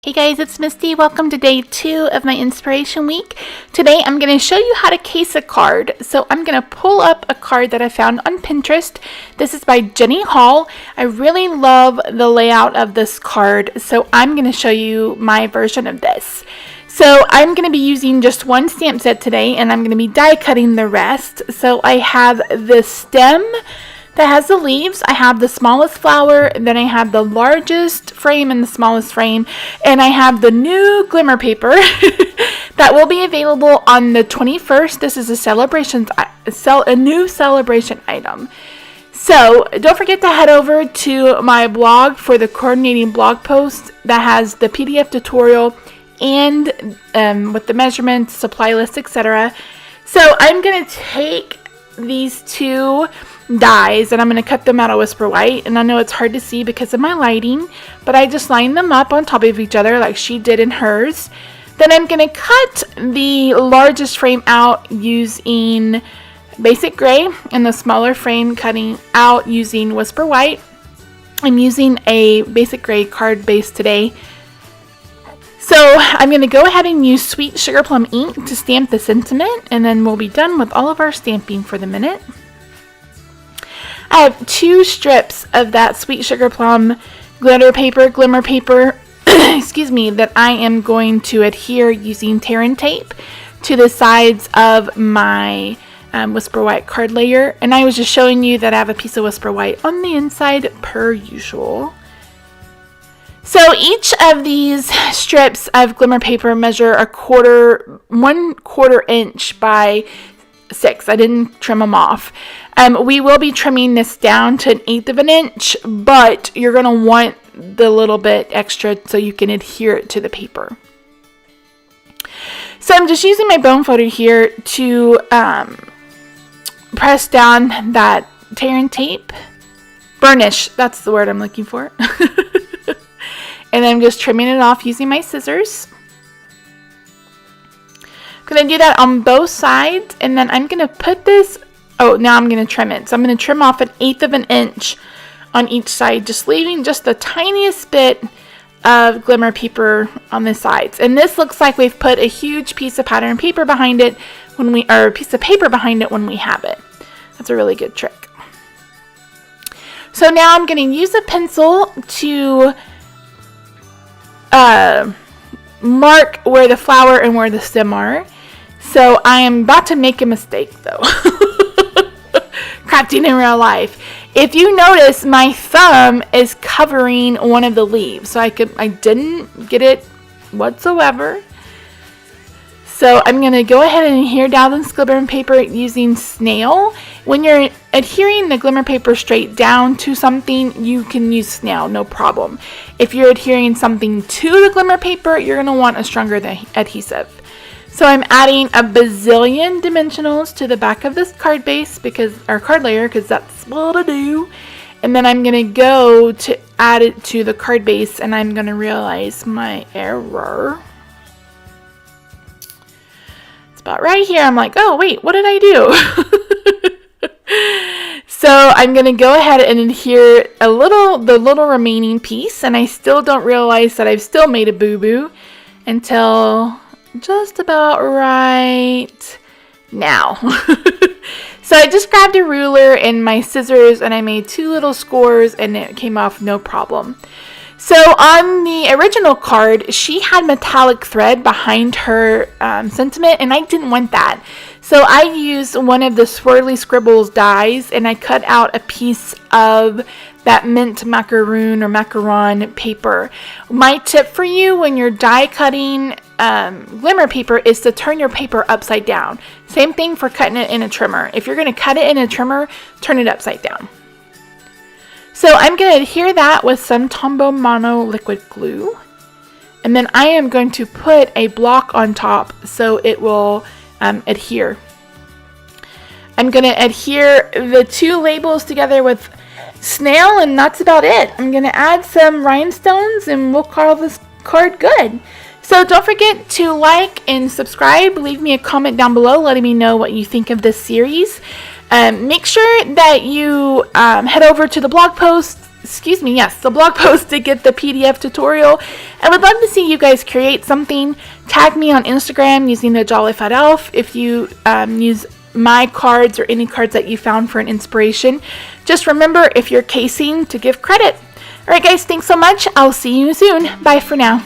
Hey guys, it's Misty. Welcome to day 2 of my inspiration week. Today I'm going to show you how to case a card. So I'm going to pull up a card that I found on Pinterest. This is by Jenny Hall. I really love the layout of this card, so I'm going to show you my version of this. So I'm going to be using just one stamp set today, and I'm going to be die cutting the rest. So I have the stem that has the leaves, I have the smallest flower, and then I have the largest frame and the smallest frame, and I have the new glimmer paper that will be available on the 21st. This is a new celebration item. So don't forget to head over to my blog for the coordinating blog post that has the PDF tutorial and with the measurements, supply list, etc. So I'm going to take these two dies and I'm going to cut them out of Whisper White, and I know it's hard to see because of my lighting, but I just line them up on top of each other like she did in hers. Then I'm going to cut the largest frame out using basic gray and the smaller frame cutting out using Whisper White. I'm using a basic gray card base today. So I'm going to go ahead and use Sweet Sugar Plum ink to stamp the sentiment, and then we'll be done with all of our stamping for the minute. I have 2 strips of that Sweet Sugar Plum glimmer paper, excuse me, that I am going to adhere using tear and tape to the sides of my Whisper White card layer. And I was just showing you that I have a piece of Whisper White on the inside per usual. So each of these strips of glimmer paper measure 1/4 inch by 6. I didn't trim them off. We will be trimming this down to 1/8 of an inch, but you're going to want the little bit extra so you can adhere it to the paper. So I'm just using my bone folder here to press down that tear and tape. Burnish, that's the word I'm looking for. And I'm just trimming it off using my scissors. I'm going to do that on both sides, and then I'm going to put this, now I'm going to trim it. So I'm going to trim off 1/8 of an inch on each side, just leaving just the tiniest bit of glimmer paper on the sides. And this looks like we've put a huge piece of pattern paper behind it when we have it. That's a really good trick. So now I'm going to use a pencil to mark where the flower and where the stem are. So I am about to make a mistake though. Crafting in real life. If you notice, my thumb is covering one of the leaves, so I didn't get it whatsoever. So I'm going to go ahead and adhere down this glimmer paper using snail. When you're adhering the glimmer paper straight down to something, you can use snail, no problem. If you're adhering something to the glimmer paper, you're going to want a stronger adhesive. So I'm adding a bazillion dimensionals to the back of this card base, or card layer, because that's what I do. And then I'm going to go to add it to the card base, and I'm going to realize my error. About right here, I'm like, oh wait, what did I do? So I'm going to go ahead and adhere the little remaining piece, and I still don't realize that I've still made a boo-boo until just about right now. So I just grabbed a ruler and my scissors, and I made 2 little scores, and it came off no problem. So on the original card, she had metallic thread behind her sentiment, and I didn't want that. So I used one of the Swirly Scribbles dies, and I cut out a piece of that mint macaroon or macaron paper. My tip for you when you're die cutting glimmer paper is to turn your paper upside down. Same thing for cutting it in a trimmer. If you're going to cut it in a trimmer, turn it upside down. So I'm going to adhere that with some Tombow Mono liquid glue. And then I am going to put a block on top so it will adhere. I'm going to adhere the 2 labels together with snail, and that's about it. I'm going to add some rhinestones, and we'll call this card good. So don't forget to like and subscribe. Leave me a comment down below letting me know what you think of this series. Make sure that you head over to the blog post, the blog post to get the PDF tutorial. I would love to see you guys create something. Tag me on Instagram using TheJollyFatElf if you use my cards or any cards that you found for an inspiration. Just remember, if you're casing, to give credit. Alright guys, thanks so much. I'll see you soon. Bye for now.